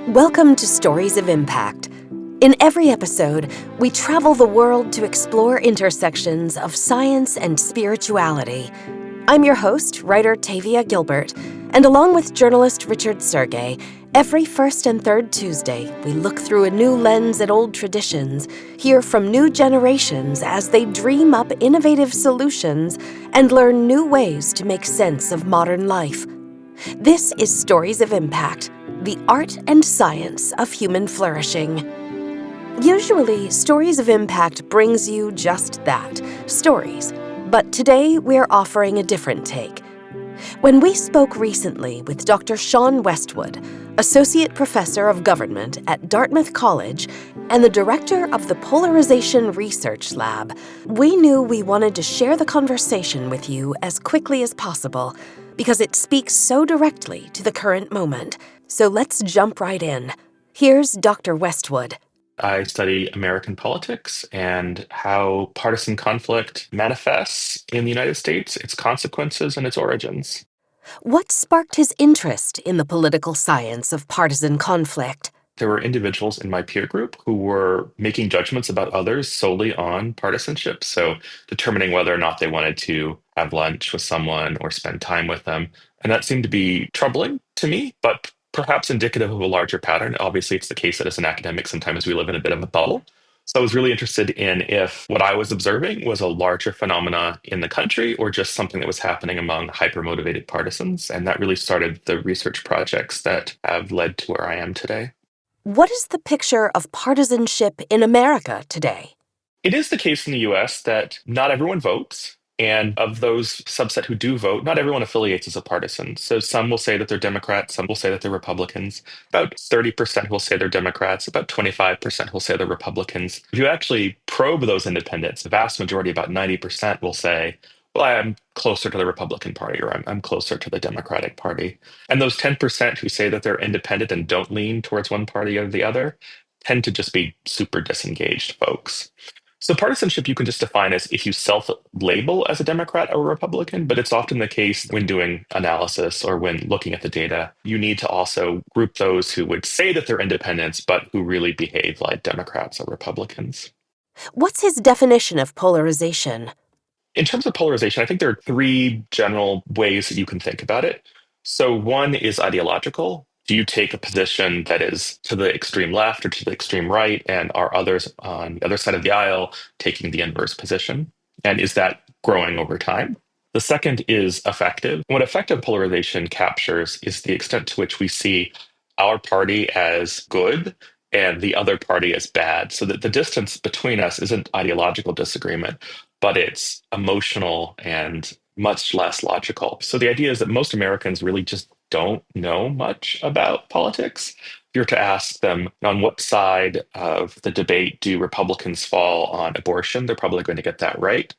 Welcome to Stories of Impact. In every episode, we travel the world to explore intersections of science and spirituality. I'm your host, writer Tavia Gilbert, and along with journalist Richard Sergey, every first and third Tuesday, we look through a new lens at old traditions, hear from new generations as they dream up innovative solutions, and learn new ways to make sense of modern life. This is Stories of Impact, the art and science of human flourishing. Usually, Stories of Impact brings you just that, stories. But today, we're offering a different take. When we spoke recently with Dr. Sean Westwood, Associate Professor of Government at Dartmouth College and the Director of the Polarization Research Lab, we knew we wanted to share the conversation with you as quickly as possible because it speaks so directly to the current moment. So let's jump right in. Here's Dr. Westwood. I study American politics and how partisan conflict manifests in the United States, its consequences, and its origins. What sparked his interest in the political science of partisan conflict? There were individuals in my peer group who were making judgments about others solely on partisanship. So, determining whether or not they wanted to have lunch with someone or spend time with them. And that seemed to be troubling to me, but perhaps indicative of a larger pattern. Obviously, it's the case that as an academic, sometimes we live in a bit of a bubble. So I was really interested in if what I was observing was a larger phenomena in the country or just something that was happening among hyper-motivated partisans. And that really started the research projects that have led to where I am today. What is the picture of partisanship in America today? It is the case in the US that not everyone votes. And of those subset who do vote, not everyone affiliates as a partisan. So some will say that they're Democrats, some will say that they're Republicans. About 30% will say they're Democrats, about 25% will say they're Republicans. If you actually probe those independents, the vast majority, about 90%, will say, well, I'm closer to the Republican Party or I'm closer to the Democratic Party. And those 10% who say that they're independent and don't lean towards one party or the other tend to just be super disengaged folks. So partisanship you can just define as if you self-label as a Democrat or a Republican, but it's often the case when doing analysis or when looking at the data, you need to also group those who would say that they're independents, but who really behave like Democrats or Republicans. What's his definition of polarization? In terms of polarization, I think there are three general ways that you can think about it. So one is ideological. Do you take a position that is to the extreme left or to the extreme right, and are others on the other side of the aisle taking the inverse position? And is that growing over time? The second is affective. What affective polarization captures is the extent to which we see our party as good and the other party as bad, so that the distance between us isn't ideological disagreement, but it's emotional and much less logical. So the idea is that most Americans really just don't know much about politics. If you're to ask them on what side of the debate do Republicans fall on abortion, they're probably going to get that right.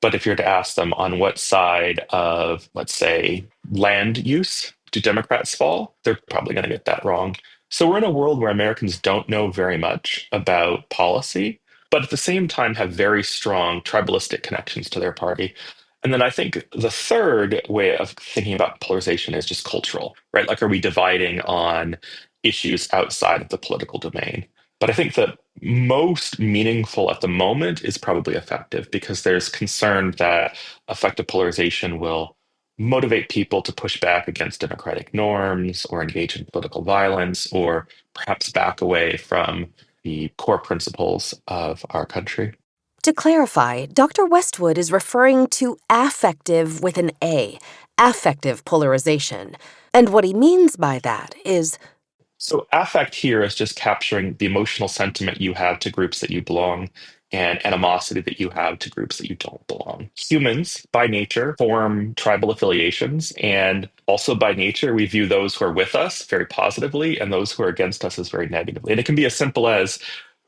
But if you're to ask them on what side of, let's say, land use do Democrats fall, they're probably going to get that wrong. So we're in a world where Americans don't know very much about policy, but at the same time have very strong tribalistic connections to their party. And then I think the third way of thinking about polarization is just cultural, right? Like, are we dividing on issues outside of the political domain? But I think that most meaningful at the moment is probably effective because there's concern that effective polarization will motivate people to push back against democratic norms or engage in political violence or perhaps back away from the core principles of our country. To clarify, Dr. Westwood is referring to affective with an A, affective polarization. And what he means by that is So, affect here is just capturing the emotional sentiment you have to groups that you belong and animosity that you have to groups that you don't belong. Humans, by nature, form tribal affiliations, and also by nature, we view those who are with us very positively and those who are against us as very negatively. And it can be as simple as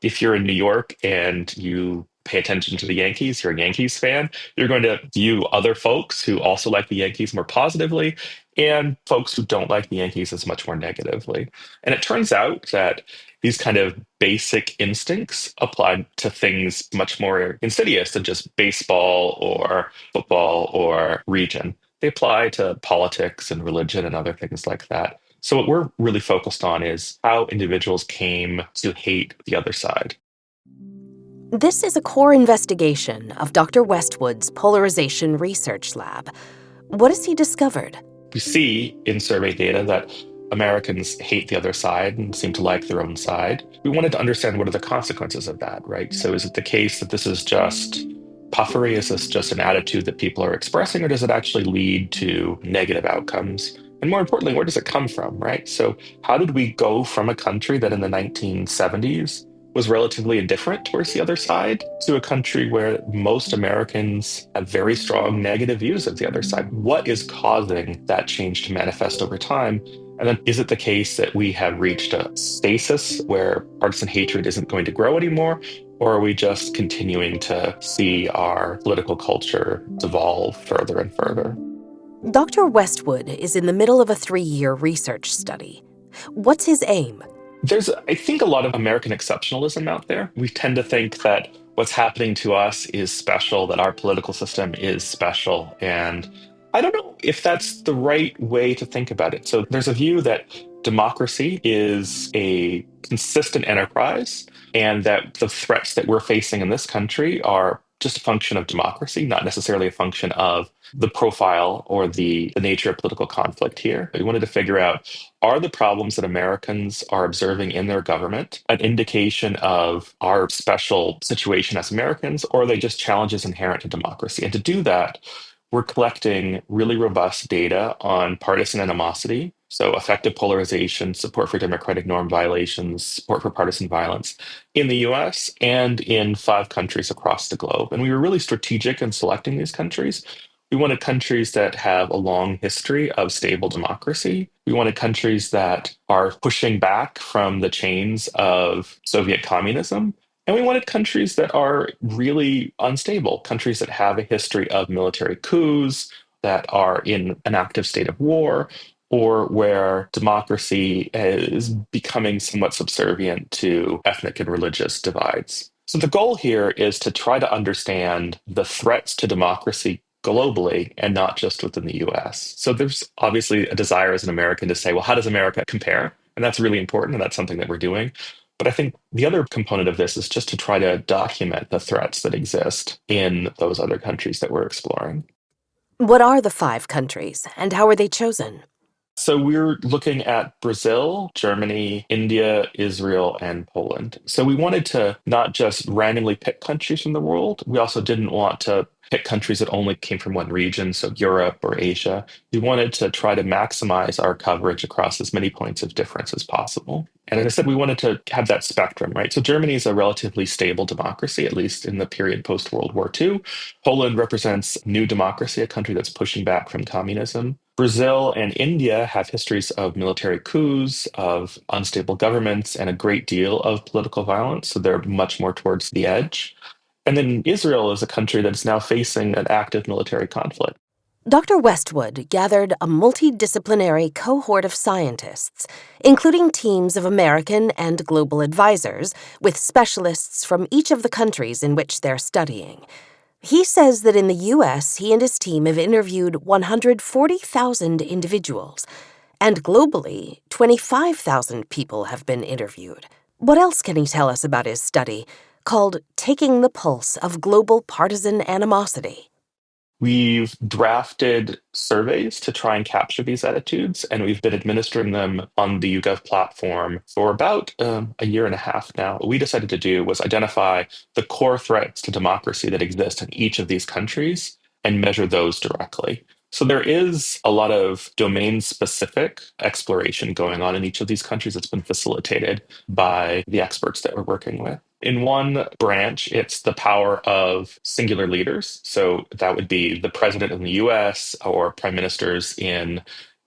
if you're in New York and you pay attention to the Yankees, you're a Yankees fan, you're going to view other folks who also like the Yankees more positively and folks who don't like the Yankees as much more negatively. And it turns out that these kind of basic instincts apply to things much more insidious than just baseball or football or region. They apply to politics and religion and other things like that. So what we're really focused on is how individuals came to hate the other side. This is a core investigation of Dr. Westwood's Polarization Research Lab. What has he discovered? We see in survey data that Americans hate the other side and seem to like their own side. We wanted to understand what are the consequences of that, right? So is it the case that this is just puffery? Is this just an attitude that people are expressing, or does it actually lead to negative outcomes? And more importantly, where does it come from, right? So how did we go from a country that in the 1970s was relatively indifferent towards the other side to a country where most Americans have very strong negative views of the other side? What is causing that change to manifest over time? And then is it the case that we have reached a stasis where partisan hatred isn't going to grow anymore? Or are we just continuing to see our political culture devolve further and further? Dr. Westwood is in the middle of a 3-year research study. What's his aim? There's, I think, a lot of American exceptionalism out there. We tend to think that what's happening to us is special, that our political system is special. And I don't know if that's the right way to think about it. So there's a view that democracy is a consistent enterprise, and that the threats that we're facing in this country are just a function of democracy, not necessarily a function of the profile or the nature of political conflict here. We wanted to figure out, are the problems that Americans are observing in their government an indication of our special situation as Americans, or are they just challenges inherent to democracy? And to do that, we're collecting really robust data on partisan animosity, so effective polarization, support for democratic norm violations, support for partisan violence in the US and in 5 countries across the globe. And we were really strategic in selecting these countries. We wanted countries that have a long history of stable democracy. We wanted countries that are pushing back from the chains of Soviet communism. And we wanted countries that are really unstable, countries that have a history of military coups, that are in an active state of war, or where democracy is becoming somewhat subservient to ethnic and religious divides. So the goal here is to try to understand the threats to democracy globally and not just within the US. So there's obviously a desire as an American to say, well, how does America compare? And that's really important, and that's something that we're doing. But I think the other component of this is just to try to document the threats that exist in those other countries that we're exploring. What are the 5 countries, and how are they chosen? So we're looking at Brazil, Germany, India, Israel, and Poland. So we wanted to not just randomly pick countries from the world. We also didn't want to pick countries that only came from one region, so Europe or Asia. We wanted to try to maximize our coverage across as many points of difference as possible. And as I said, we wanted to have that spectrum, right? So Germany is a relatively stable democracy, at least in the period post World War II. Poland represents new democracy, a country that's pushing back from communism. Brazil and India have histories of military coups, of unstable governments, and a great deal of political violence. So they're much more towards the edge. And then Israel is a country that's now facing an active military conflict. Dr. Westwood gathered a multidisciplinary cohort of scientists, including teams of American and global advisors, with specialists from each of the countries in which they're studying. He says that in the U.S., he and his team have interviewed 140,000 individuals, and globally, 25,000 people have been interviewed. What else can he tell us about his study, called Taking the Pulse of Global Partisan Animosity? We've drafted surveys to try and capture these attitudes, and we've been administering them on the YouGov platform for about a year and a half now. What we decided to do was identify the core threats to democracy that exist in each of these countries and measure those directly. So there is a lot of domain-specific exploration going on in each of these countries that's been facilitated by the experts that we're working with. In one branch, it's the power of singular leaders. So that would be the president in the US or prime ministers in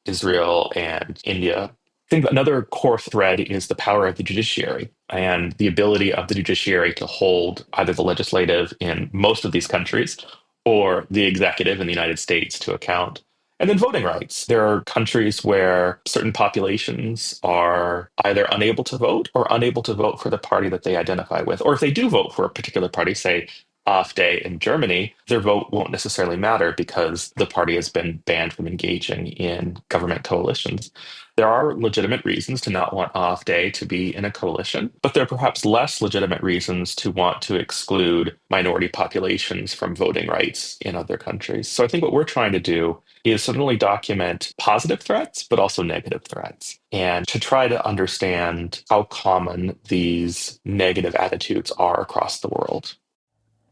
Israel and India. I think another core thread is the power of the judiciary and the ability of the judiciary to hold either the legislative in most of these countries or the executive in the United States to account. And then voting rights. There are countries where certain populations are either unable to vote or unable to vote for the party that they identify with. Or if they do vote for a particular party, say AfD in Germany, their vote won't necessarily matter because the party has been banned from engaging in government coalitions. There are legitimate reasons to not want AfD to be in a coalition, but there are perhaps less legitimate reasons to want to exclude minority populations from voting rights in other countries. So I think what we're trying to do is certainly document positive threats, but also negative threats, and to try to understand how common these negative attitudes are across the world.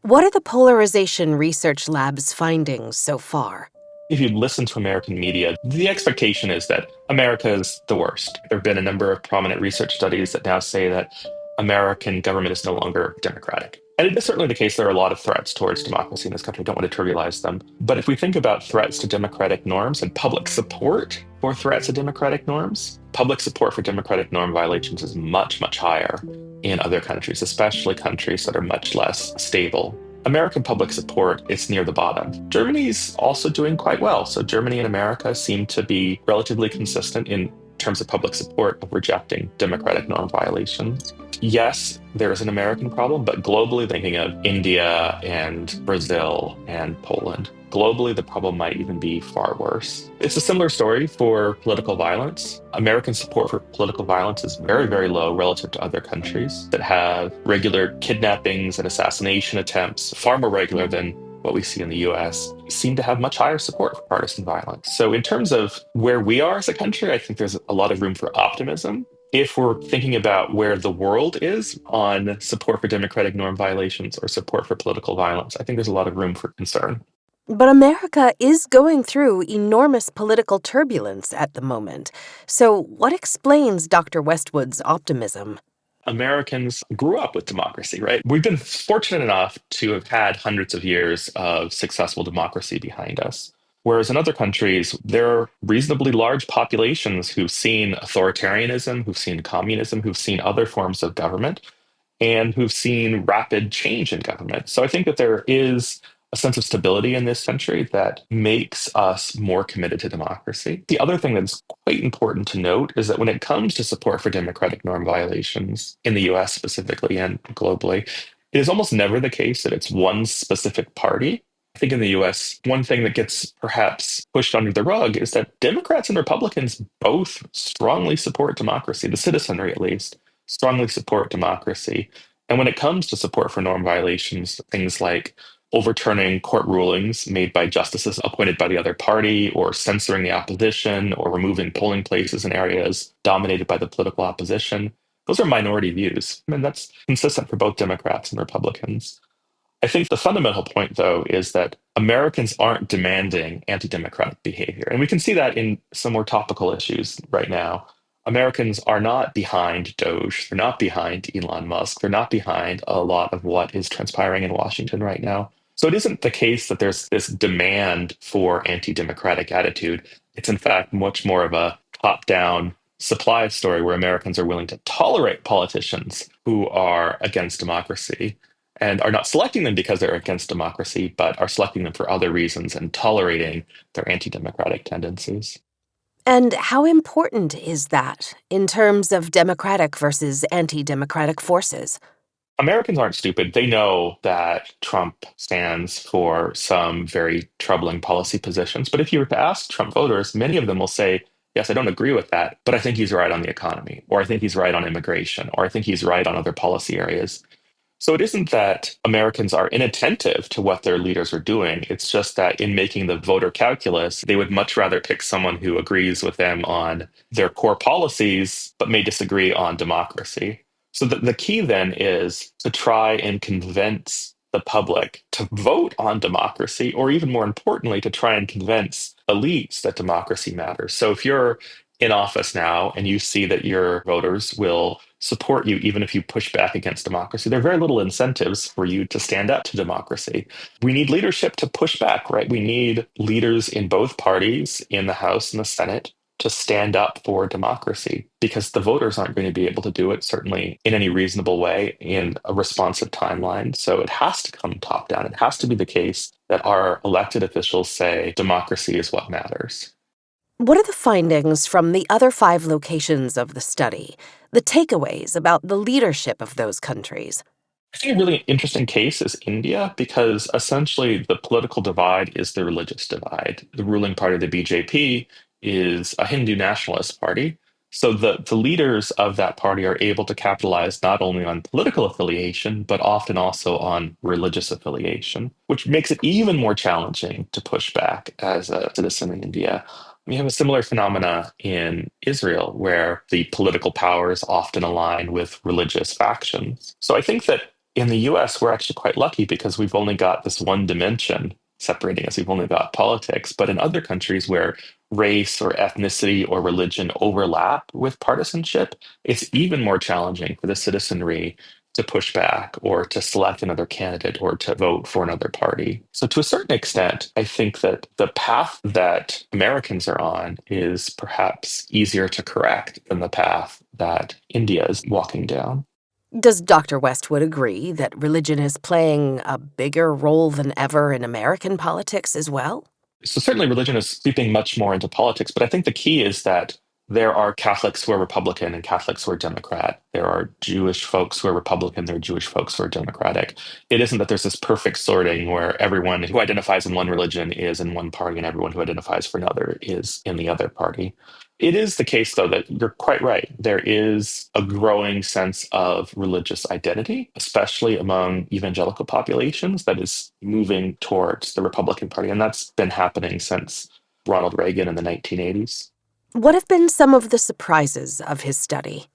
What are the Polarization Research Lab's findings so far? If you listen to American media, the expectation is that America is the worst. There have been a number of prominent research studies that now say that American government is no longer democratic. And it is certainly the case there are a lot of threats towards democracy in this country. I don't want to trivialize them. But if we think about threats to democratic norms and public support for threats to democratic norms, public support for democratic norm violations is much, much higher in other countries, especially countries that are much less stable. American public support is near the bottom. Germany's also doing quite well. So Germany and America seem to be relatively consistent in terms of public support of rejecting democratic norm violations. Yes, there is an American problem, but globally, thinking of India and Brazil and Poland, globally, the problem might even be far worse. It's a similar story for political violence. American support for political violence is very, very low relative to other countries that have regular kidnappings and assassination attempts, far more regular than what we see in the US, seem to have much higher support for partisan violence. So in terms of where we are as a country, I think there's a lot of room for optimism. If we're thinking about where the world is on support for democratic norm violations or support for political violence, I think there's a lot of room for concern. But America is going through enormous political turbulence at the moment. So what explains Dr. Westwood's optimism? Americans grew up with democracy, right? We've been fortunate enough to have had hundreds of years of successful democracy behind us. Whereas in other countries, there are reasonably large populations who've seen authoritarianism, who've seen communism, who've seen other forms of government, and who've seen rapid change in government. So I think that there is a sense of stability in this country that makes us more committed to democracy. The other thing that's quite important to note is that when it comes to support for democratic norm violations in the US specifically and globally, it is almost never the case that it's one specific party. I think in the US, one thing that gets perhaps pushed under the rug is that Democrats and Republicans both strongly support democracy, the citizenry at least strongly support democracy. And when it comes to support for norm violations, things like overturning court rulings made by justices appointed by the other party, or censoring the opposition, or removing polling places in areas dominated by the political opposition, those are minority views. And that's consistent for both Democrats and Republicans. I think the fundamental point, though, is that Americans aren't demanding anti democratic behavior. And we can see that in some more topical issues right now. Americans are not behind Doge. They're not behind Elon Musk. They're not behind a lot of what is transpiring in Washington right now. So it isn't the case that there's this demand for anti democratic attitude. It's, in fact, much more of a top down supply story where Americans are willing to tolerate politicians who are against democracy and are not selecting them because they're against democracy, but are selecting them for other reasons and tolerating their anti democratic tendencies. And how important is that in terms of democratic versus anti-democratic forces? Americans aren't stupid. They know that Trump stands for some very troubling policy positions. But if you were to ask Trump voters, many of them will say, yes, I don't agree with that, but I think he's right on the economy, or I think he's right on immigration, or I think he's right on other policy areas. So it isn't that Americans are inattentive to what their leaders are doing. It's just that in making the voter calculus, they would much rather pick someone who agrees with them on their core policies, but may disagree on democracy. So the key then is to try and convince the public to vote on democracy, or even more importantly, to try and convince elites that democracy matters. So if you're in office now and you see that your voters will support you even if you push back against democracy, there are very little incentives for you to stand up to democracy. We need leadership to push back, right? We need leaders in both parties, in the House and the Senate, to stand up for democracy, because the voters aren't going to be able to do it, certainly in any reasonable way, in a responsive timeline. So it has to come top down. It has to be the case that our elected officials say democracy is what matters. What are the findings from the other 5 locations of the study, the takeaways about the leadership of those countries? I think a really interesting case is India, because essentially the political divide is the religious divide. The ruling party, the BJP, is a Hindu nationalist party. So the leaders of that party are able to capitalize not only on political affiliation, but often also on religious affiliation, which makes it even more challenging to push back as a citizen in India. We have a similar phenomena in Israel, where the political powers often align with religious factions. So I think that in the US, we're actually quite lucky because we've only got this one dimension separating us. We've only got politics. But in other countries where race or ethnicity or religion overlap with partisanship, it's even more challenging for the citizenry to push back or to select another candidate or to vote for another party. So, to a certain extent, I think that the path that Americans are on is perhaps easier to correct than the path that India is walking down. Does Dr. Westwood agree that religion is playing a bigger role than ever in American politics as well? So certainly religion is creeping much more into politics, but I think the key is that there are Catholics who are Republican and Catholics who are Democrat. There are Jewish folks who are Republican, there are Jewish folks who are Democratic. It isn't that there's this perfect sorting where everyone who identifies in one religion is in one party and everyone who identifies for another is in the other party. It is the case, though, that you're quite right. There is a growing sense of religious identity, especially among evangelical populations, that is moving towards the Republican Party. And that's been happening since Ronald Reagan in the 1980s. What have been some of the surprises of his study?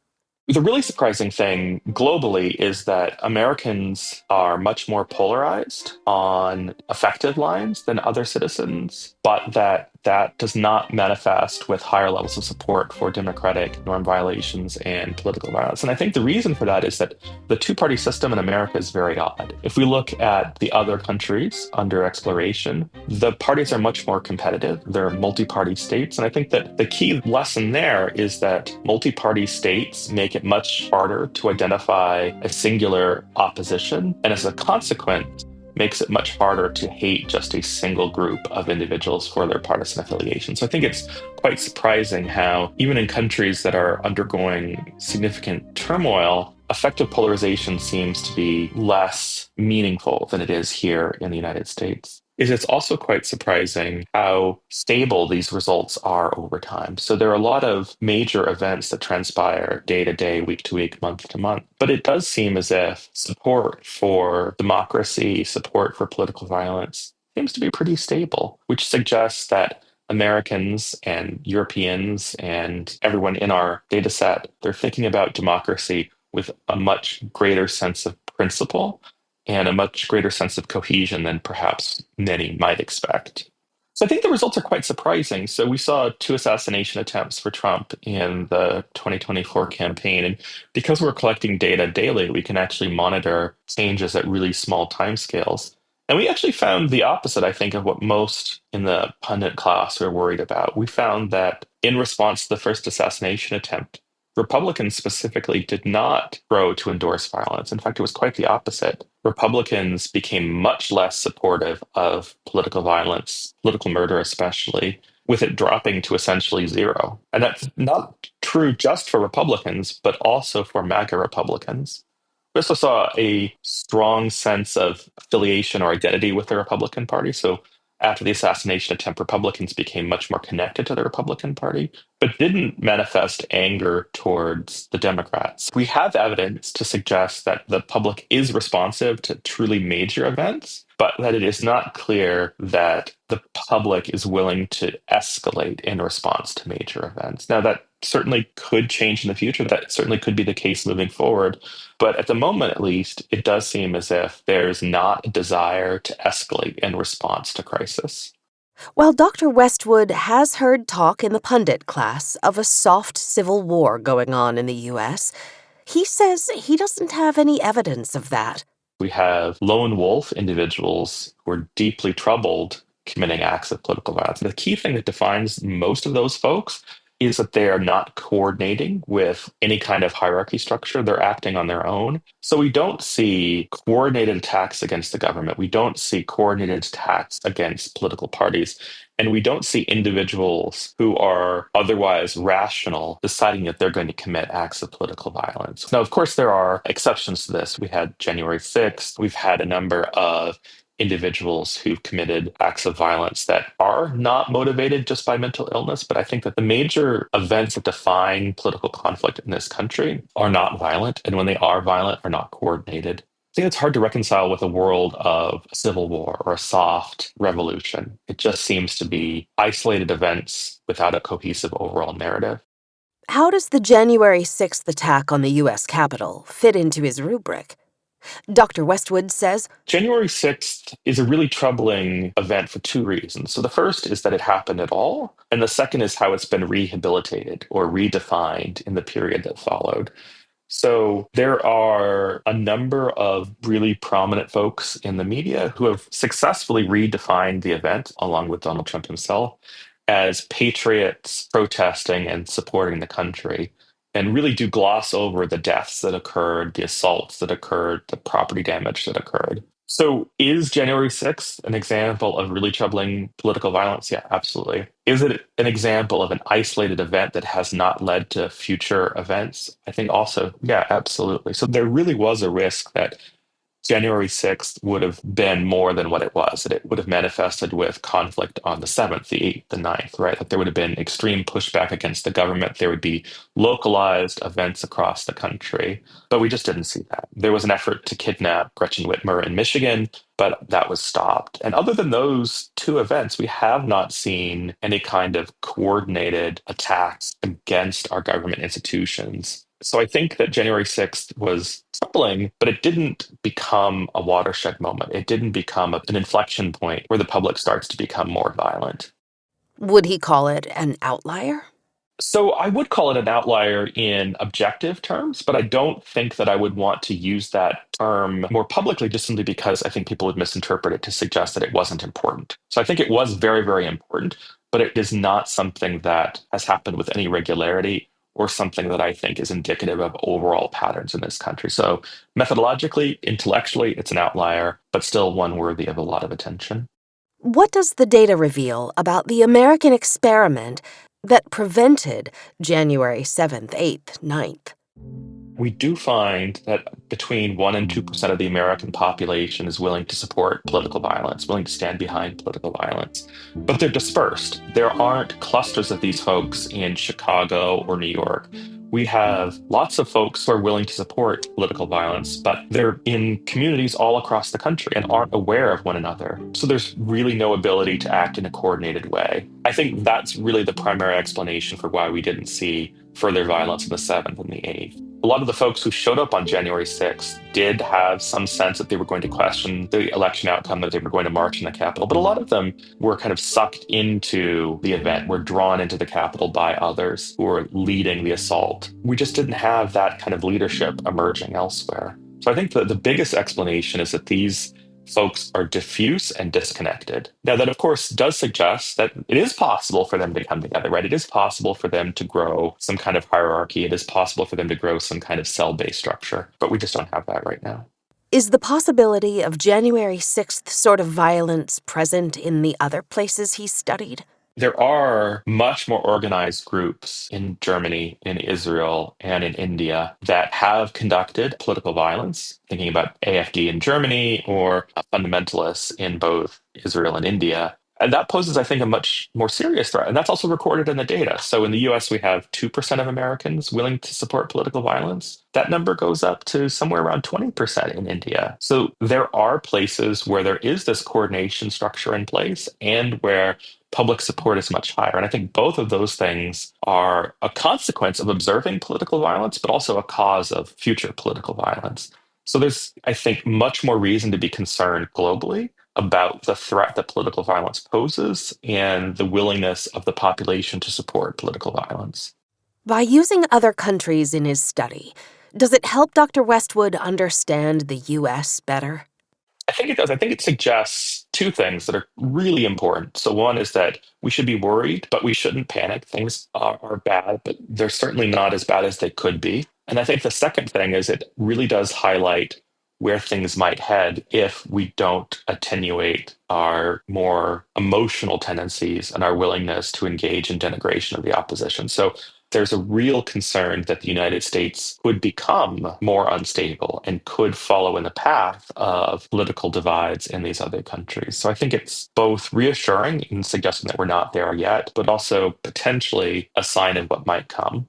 The really surprising thing globally is that Americans are much more polarized on affective lines than other citizens, but that does not manifest with higher levels of support for democratic norm violations and political violence. And I think the reason for that is that the two-party system in America is very odd. If we look at the other countries under exploration, the parties are much more competitive. They're multi-party states. And I think that the key lesson there is that multi-party states make it much harder to identify a singular opposition. And as a consequence, makes it much harder to hate just a single group of individuals for their partisan affiliation. So I think it's quite surprising how, even in countries that are undergoing significant turmoil, effective polarization seems to be less meaningful than it is here in the United States. It's also quite surprising how stable these results are over time. So there are a lot of major events that transpire day to day, week to week, month to month. But it does seem as if support for democracy, support for political violence seems to be pretty stable, which suggests that Americans and Europeans and everyone in our data set, they're thinking about democracy with a much greater sense of principle and a much greater sense of cohesion than perhaps many might expect. So I think the results are quite surprising. So we saw two assassination attempts for Trump in the 2024 campaign. And because we're collecting data daily, we can actually monitor changes at really small timescales. And we actually found the opposite, I think, of what most in the pundit class were worried about. We found that in response to the first assassination attempt, Republicans specifically did not grow to endorse violence. In fact, it was quite the opposite. Republicans became much less supportive of political violence, political murder especially, with it dropping to essentially zero. And that's not true just for Republicans, but also for MAGA Republicans. We also saw a strong sense of affiliation or identity with the Republican Party. So after the assassination attempt, Republicans became much more connected to the Republican Party, but didn't manifest anger towards the Democrats. We have evidence to suggest that the public is responsive to truly major events, but that it is not clear that the public is willing to escalate in response to major events. Now, that certainly could change in the future. That certainly could be the case moving forward. But at the moment, at least, it does seem as if there's not a desire to escalate in response to crisis. While Dr. Westwood has heard talk in the pundit class of a soft civil war going on in the U.S., he says he doesn't have any evidence of that. We have lone wolf individuals who are deeply troubled committing acts of political violence. And the key thing that defines most of those folks is that they are not coordinating with any kind of hierarchy structure. They're acting on their own. So we don't see coordinated attacks against the government. We don't see coordinated attacks against political parties. And we don't see individuals who are otherwise rational deciding that they're going to commit acts of political violence. Now, of course, there are exceptions to this. We had January 6th. We've had a number of individuals who've committed acts of violence that are not motivated just by mental illness. But I think that the major events that define political conflict in this country are not violent. And when they are violent, are not coordinated. I think it's hard to reconcile with a world of a civil war or a soft revolution. It just seems to be isolated events without a cohesive overall narrative. How does the January 6th attack on the U.S. Capitol fit into his rubric? Dr. Westwood says, January 6th is a really troubling event for two reasons. So the first is that it happened at all, and the second is how it's been rehabilitated or redefined in the period that followed. So there are a number of really prominent folks in the media who have successfully redefined the event, along with Donald Trump himself, as patriots protesting and supporting the country, and really do gloss over the deaths that occurred, the assaults that occurred, the property damage that occurred. So is January 6th an example of really troubling political violence? Yeah, absolutely. Is it an example of an isolated event that has not led to future events? I think also, yeah, absolutely. So there really was a risk that January 6th would have been more than what it was, that it would have manifested with conflict on the 7th, the 8th, the 9th, right? That there would have been extreme pushback against the government. There would be localized events across the country, but we just didn't see that. There was an effort to kidnap Gretchen Whitmer in Michigan, but that was stopped. And other than those two events, we have not seen any kind of coordinated attacks against our government institutions. So I think that January 6th was troubling, but it didn't become a watershed moment. It didn't become an inflection point where the public starts to become more violent. would he call it an outlier? So I would call it an outlier in objective terms, but I don't think that I would want to use that term more publicly just simply because I think people would misinterpret it to suggest that it wasn't important. So I think it was very, very important, but it is not something that has happened with any regularity or something that I think is indicative of overall patterns in this country. So methodologically, intellectually, it's an outlier, but still one worthy of a lot of attention. What does the data reveal about the American experiment that prevented January 7th, 8th, 9th? We do find that between 1% and 2% of the American population is willing to support political violence, willing to stand behind political violence. But they're dispersed. There aren't clusters of these folks in Chicago or New York. We have lots of folks who are willing to support political violence, but they're in communities all across the country and aren't aware of one another. So there's really no ability to act in a coordinated way. I think that's really the primary explanation for why we didn't see further violence on the 7th and the 8th. A lot of the folks who showed up on January 6th did have some sense that they were going to question the election outcome, that they were going to march in the Capitol, but a lot of them were kind of sucked into the event, were drawn into the Capitol by others who were leading the assault. We just didn't have that kind of leadership emerging elsewhere. So I think that the biggest explanation is that these folks are diffuse and disconnected. Now, that of course does suggest that it is possible for them to come together, right? It is possible for them to grow some kind of hierarchy. It is possible for them to grow some kind of cell-based structure, but we just don't have that right now. Is the possibility of January 6th sort of violence present in the other places he studied? There are much more organized groups in Germany, in Israel, and in India that have conducted political violence, thinking about AfD in Germany or fundamentalists in both Israel and India. And that poses, I think, a much more serious threat. And that's also recorded in the data. So in the US, we have 2% of Americans willing to support political violence. That number goes up to somewhere around 20% in India. So there are places where there is this coordination structure in place and where public support is much higher. And I think both of those things are a consequence of observing political violence, but also a cause of future political violence. So there's, I think, much more reason to be concerned globally about the threat that political violence poses and the willingness of the population to support political violence. By using other countries in his study, does it help Dr. Westwood understand the U.S. better? I think it does. I think it suggests two things that are really important. So, one is that we should be worried, but we shouldn't panic. Things are bad, but they're certainly not as bad as they could be. And I think the second thing is it really does highlight where things might head if we don't attenuate our more emotional tendencies and our willingness to engage in denigration of the opposition. So, there's a real concern that the United States could become more unstable and could follow in the path of political divides in these other countries. So I think it's both reassuring in suggesting that we're not there yet, but also potentially a sign of what might come.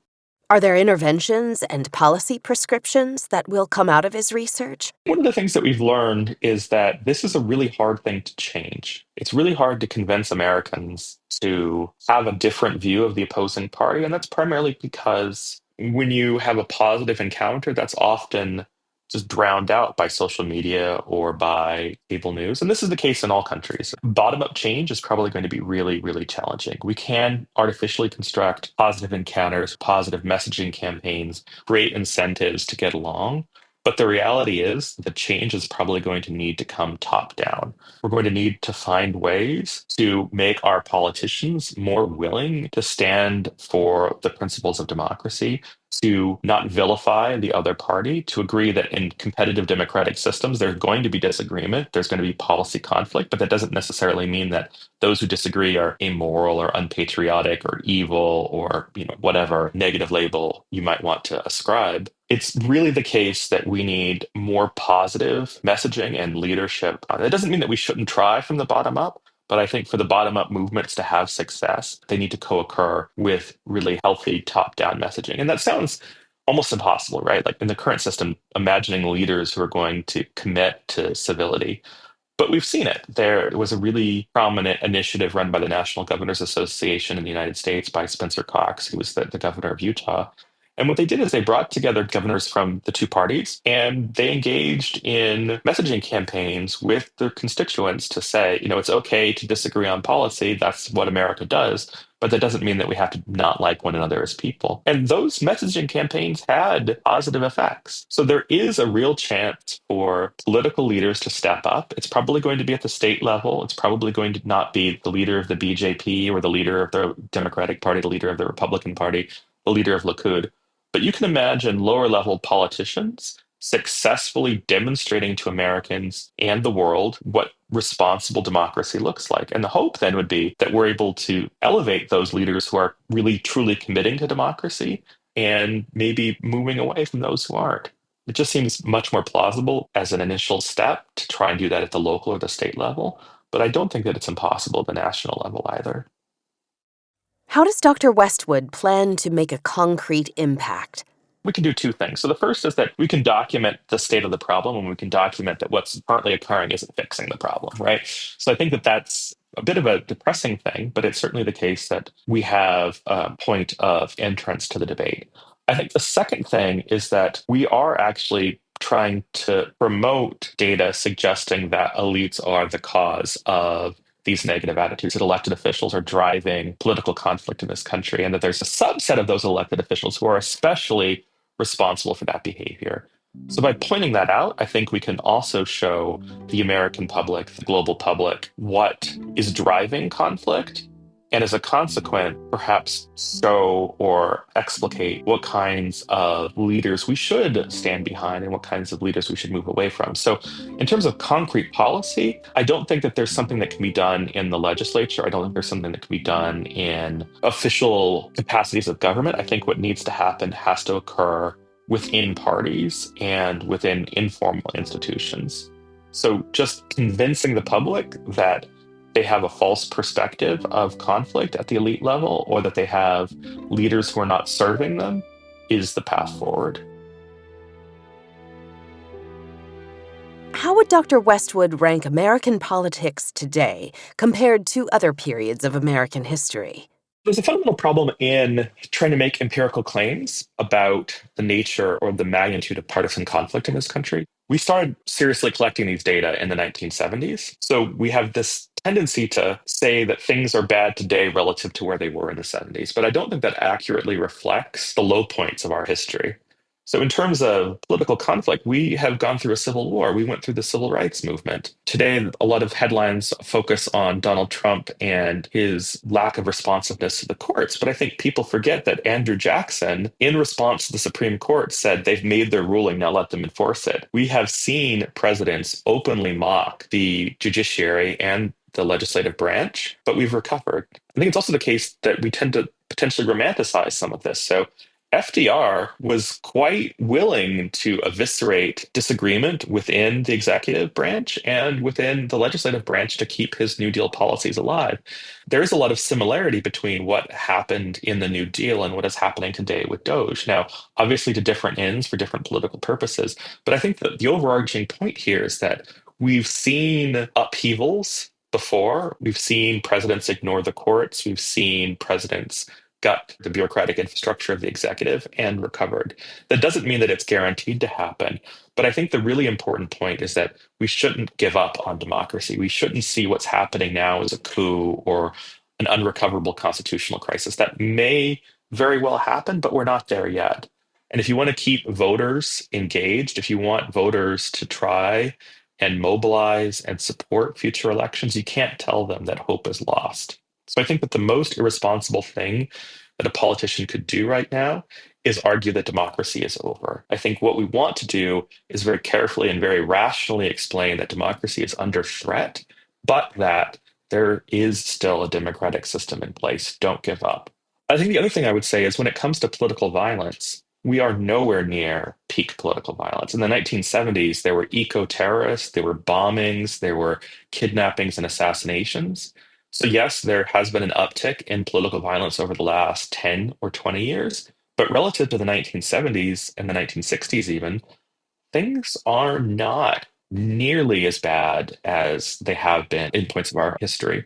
Are there interventions and policy prescriptions that will come out of his research? One of the things that we've learned is that this is a really hard thing to change. It's really hard to convince Americans to have a different view of the opposing party. And that's primarily because when you have a positive encounter, that's often just drowned out by social media or by cable news. And this is the case in all countries. Bottom up change is probably going to be really, really challenging. We can artificially construct positive encounters, positive messaging campaigns, create incentives to get along. But the reality is the change is probably going to need to come top down. We're going to need to find ways to make our politicians more willing to stand for the principles of democracy, to not vilify the other party, to agree that in competitive democratic systems, there's going to be disagreement, there's going to be policy conflict, but that doesn't necessarily mean that those who disagree are immoral or unpatriotic or evil or whatever negative label you might want to ascribe. It's really the case that we need more positive messaging and leadership. It doesn't mean that we shouldn't try from the bottom up, but I think for the bottom up movements to have success, they need to co-occur with really healthy top down messaging. And that sounds almost impossible, right? Like in the current system, imagining leaders who are going to commit to civility. But we've seen it. There was a really prominent initiative run by the National Governors Association in the United States by Spencer Cox, who was the governor of Utah. And what they did is they brought together governors from the two parties and they engaged in messaging campaigns with their constituents to say, it's okay to disagree on policy. That's what America does. But that doesn't mean that we have to not like one another as people. And those messaging campaigns had positive effects. So there is a real chance for political leaders to step up. It's probably going to be at the state level. It's probably going to not be the leader of the BJP or the leader of the Democratic Party, the leader of the Republican Party, the leader of Likud. But you can imagine lower level politicians successfully demonstrating to Americans and the world what responsible democracy looks like. And the hope then would be that we're able to elevate those leaders who are really truly committing to democracy and maybe moving away from those who aren't. It just seems much more plausible as an initial step to try and do that at the local or the state level. But I don't think that it's impossible at the national level either. How does Dr. Westwood plan to make a concrete impact? We can do two things. So the first is that we can document the state of the problem and we can document that what's currently occurring isn't fixing the problem, right? So I think that that's a bit of a depressing thing, but it's certainly the case that we have a point of entrance to the debate. I think the second thing is that we are actually trying to promote data suggesting that elites are the cause of these negative attitudes, that elected officials are driving political conflict in this country, and that there's a subset of those elected officials who are especially responsible for that behavior. So by pointing that out, I think we can also show the American public, the global public, what is driving conflict. And as a consequence, perhaps show or explicate what kinds of leaders we should stand behind and what kinds of leaders we should move away from. So, in terms of concrete policy, I don't think that there's something that can be done in the legislature. I don't think there's something that can be done in official capacities of government. I think what needs to happen has to occur within parties and within informal institutions. So, just convincing the public that they have a false perspective of conflict at the elite level or that they have leaders who are not serving them is the path forward. How would Dr. Westwood rank American politics today compared to other periods of American history? There's a fundamental problem in trying to make empirical claims about the nature or the magnitude of partisan conflict in this country. We started seriously collecting these data in the 1970s. So we have this tendency to say that things are bad today relative to where they were in the 70s. But I don't think that accurately reflects the low points of our history. So, in terms of political conflict, we have gone through a civil war. We went through the civil rights movement. Today, a lot of headlines focus on Donald Trump and his lack of responsiveness to the courts. But I think people forget that Andrew Jackson, in response to the Supreme Court, said they've made their ruling, now let them enforce it. We have seen presidents openly mock the judiciary and the legislative branch, but we've recovered. I think it's also the case that we tend to potentially romanticize some of this. So FDR was quite willing to eviscerate disagreement within the executive branch and within the legislative branch to keep his New Deal policies alive. There is a lot of similarity between what happened in the New Deal and what is happening today with Doge. Now, obviously, to different ends for different political purposes, but I think that the overarching point here is that we've seen upheavals before. We've seen presidents ignore the courts. We've seen presidents gut the bureaucratic infrastructure of the executive and recovered. That doesn't mean that it's guaranteed to happen. But I think the really important point is that we shouldn't give up on democracy. We shouldn't see what's happening now as a coup or an unrecoverable constitutional crisis. That may very well happen, but we're not there yet. And if you want to keep voters engaged, if you want voters to try and mobilize and support future elections, you can't tell them that hope is lost. So I think that the most irresponsible thing that a politician could do right now is argue that democracy is over. I think what we want to do is very carefully and very rationally explain that democracy is under threat, but that there is still a democratic system in place. Don't give up. I think the other thing I would say is when it comes to political violence, we are nowhere near peak political violence. In the 1970s, there were eco-terrorists, there were bombings, there were kidnappings and assassinations. So yes, there has been an uptick in political violence over the last 10 or 20 years, but relative to the 1970s and the 1960s even, things are not nearly as bad as they have been in points of our history.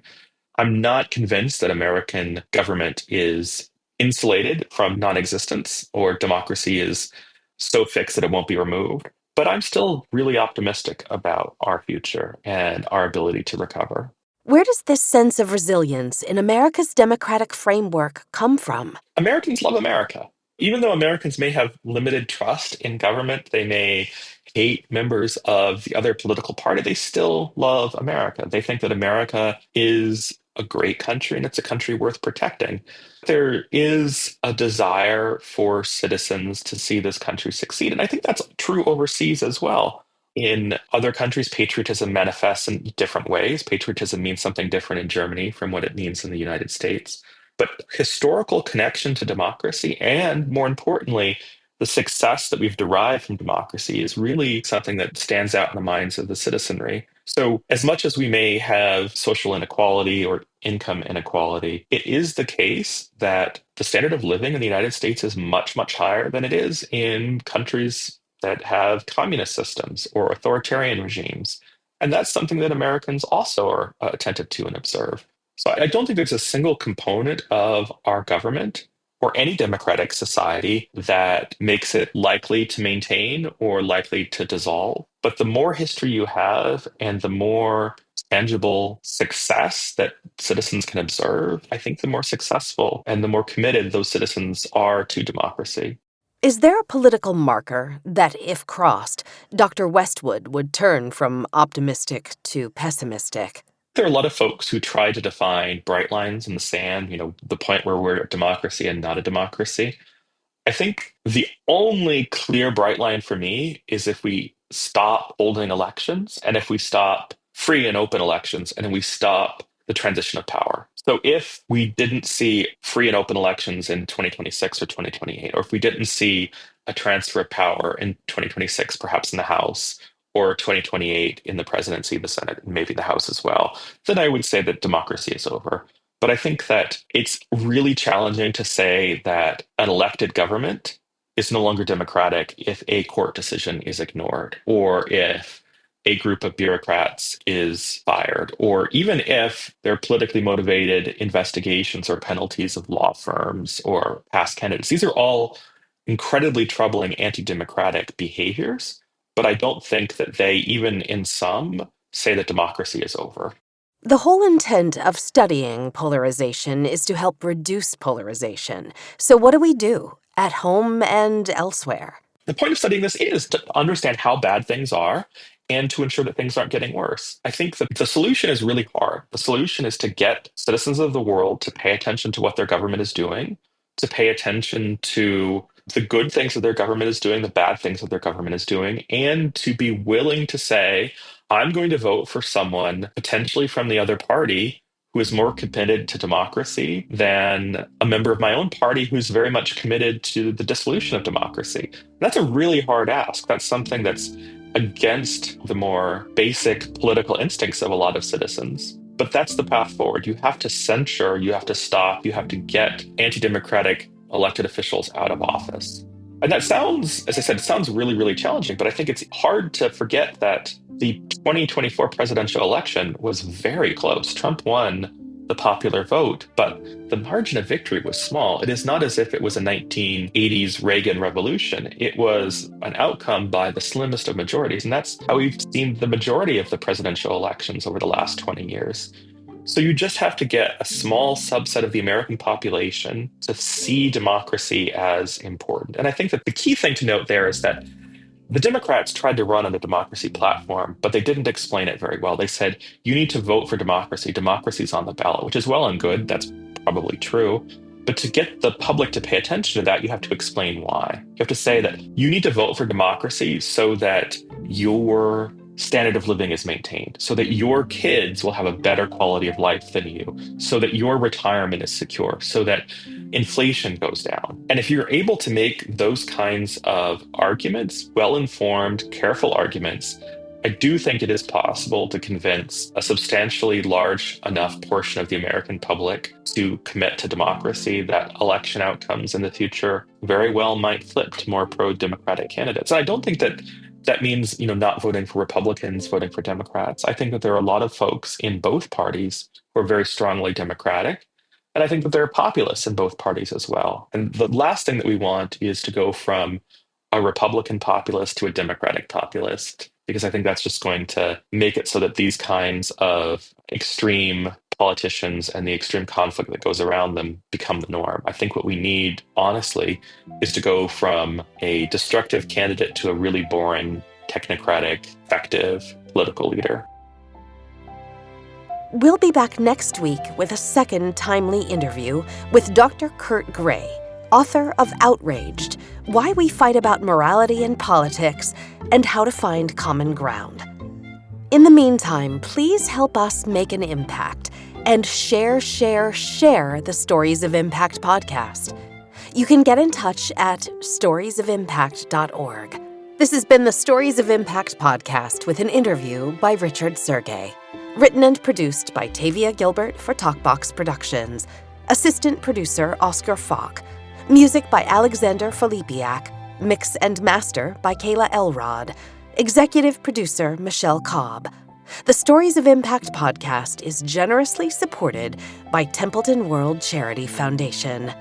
I'm not convinced that American government is insulated from non-existence or democracy is so fixed that it won't be removed. But I'm still really optimistic about our future and our ability to recover. Where does this sense of resilience in America's democratic framework come from? Americans love America. Even though Americans may have limited trust in government, they may hate members of the other political party, they still love America. They think that America is a great country and it's a country worth protecting. There is a desire for citizens to see this country succeed. And I think that's true overseas as well. In other countries, patriotism manifests in different ways. Patriotism means something different in Germany from what it means in the United States. But historical connection to democracy, and more importantly, the success that we've derived from democracy is really something that stands out in the minds of the citizenry. So, as much as we may have social inequality or income inequality, it is the case that the standard of living in the United States is much, much higher than it is in countries that have communist systems or authoritarian regimes. And that's something that Americans also are attentive to and observe. So I don't think there's a single component of our government or any democratic society that makes it likely to maintain or likely to dissolve. But the more history you have and the more tangible success that citizens can observe, I think the more successful and the more committed those citizens are to democracy. Is there a political marker that, if crossed, Dr. Westwood would turn from optimistic to pessimistic? There are a lot of folks who try to define bright lines in the sand, the point where we're a democracy and not a democracy. I think the only clear bright line for me is if we stop holding elections and if we stop free and open elections and we stop the transition of power. So if we didn't see free and open elections in 2026 or 2028, or if we didn't see a transfer of power in 2026, perhaps in the House, or 2028 in the presidency, the Senate, and maybe the House as well, then I would say that democracy is over. But I think that it's really challenging to say that an elected government is no longer democratic if a court decision is ignored, or if a group of bureaucrats is fired, or even if there are politically motivated investigations or penalties of law firms or past candidates. These are all incredibly troubling anti-democratic behaviors, but I don't think that they, even in some, say that democracy is over. The whole intent of studying polarization is to help reduce polarization. So what do we do at home and elsewhere? The point of studying this is to understand how bad things are and to ensure that things aren't getting worse. I think that the solution is really hard. The solution is to get citizens of the world to pay attention to what their government is doing, to pay attention to the good things that their government is doing, the bad things that their government is doing, and to be willing to say, I'm going to vote for someone potentially from the other party who is more committed to democracy than a member of my own party who's very much committed to the dissolution of democracy. That's a really hard ask. That's something that's against the more basic political instincts of a lot of citizens. But that's the path forward. You have to censure, you have to stop, you have to get anti-democratic elected officials out of office. And that sounds, as I said, it sounds really, really challenging, but I think it's hard to forget that the 2024 presidential election was very close. Trump won the popular vote, but the margin of victory was small. It is not as if it was a 1980s Reagan revolution. It was an outcome by the slimmest of majorities. And that's how we've seen the majority of the presidential elections over the last 20 years. So you just have to get a small subset of the American population to see democracy as important. And I think that the key thing to note there is that the Democrats tried to run on a democracy platform, but they didn't explain it very well. They said, you need to vote for democracy. Democracy's on the ballot, which is well and good. That's probably true. But to get the public to pay attention to that, you have to explain why. You have to say that you need to vote for democracy so that your standard of living is maintained, so that your kids will have a better quality of life than you, so that your retirement is secure, so that inflation goes down. And if you're able to make those kinds of arguments, well-informed, careful arguments, I do think it is possible to convince a substantially large enough portion of the American public to commit to democracy that election outcomes in the future very well might flip to more pro-democratic candidates. And I don't think that that means, not voting for Republicans, voting for Democrats. I think that there are a lot of folks in both parties who are very strongly Democratic. And I think that there are populists in both parties as well. And the last thing that we want is to go from a Republican populist to a Democratic populist, because I think that's just going to make it so that these kinds of extreme politicians and the extreme conflict that goes around them become the norm. I think what we need, honestly, is to go from a destructive candidate to a really boring, technocratic, effective political leader. We'll be back next week with a second timely interview with Dr. Kurt Gray, author of Outraged: Why We Fight About Morality and Politics and How to Find Common Ground. In the meantime, please help us make an impact and share the Stories of Impact podcast. You can get in touch at storiesofimpact.org. This has been the Stories of Impact podcast with an interview by Richard Sergey. Written and produced by Tavia Gilbert for Talkbox Productions. Assistant producer Oscar Falk. Music by Alexander Filipiak. Mix and master by Kayla Elrod. Executive producer Michelle Cobb. The Stories of Impact podcast is generously supported by Templeton World Charity Foundation.